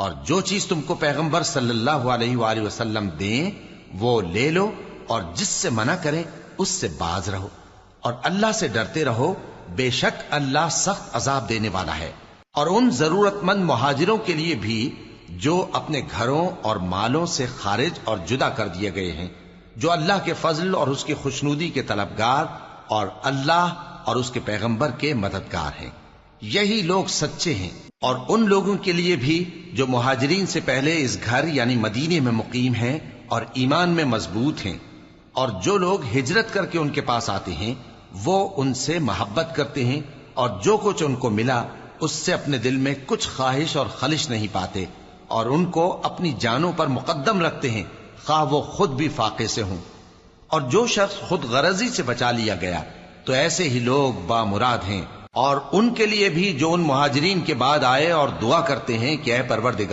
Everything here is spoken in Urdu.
اور جو چیز تم کو پیغمبر صلی اللہ علیہ وآلہ وسلم دیں وہ لے لو، اور جس سے منع کریں اس سے باز رہو، اور اللہ سے ڈرتے رہو، بے شک اللہ سخت عذاب دینے والا ہے۔ اور ان ضرورت مند مہاجروں کے لیے بھی جو اپنے گھروں اور مالوں سے خارج اور جدا کر دیے گئے ہیں، جو اللہ کے فضل اور اس کی خوشنودی کے طلبگار اور اللہ اور اس کے پیغمبر کے مددگار ہیں، یہی لوگ سچے ہیں۔ اور ان لوگوں کے لیے بھی جو مہاجرین سے پہلے اس گھر یعنی مدینے میں مقیم ہیں اور ایمان میں مضبوط ہیں، اور جو لوگ ہجرت کر کے ان کے پاس آتے ہیں وہ ان سے محبت کرتے ہیں، اور جو کچھ ان کو ملا اس سے اپنے دل میں کچھ خواہش اور خلش نہیں پاتے، اور ان کو اپنی جانوں پر مقدم رکھتے ہیں خواہ وہ خود بھی فاقے سے ہوں۔ اور جو شخص خود غرضی سے بچا لیا گیا تو ایسے ہی لوگ بامراد ہیں۔ اور ان کے لیے بھی جو ان مہاجرین کے بعد آئے اور دعا کرتے ہیں کہ اے پروردگار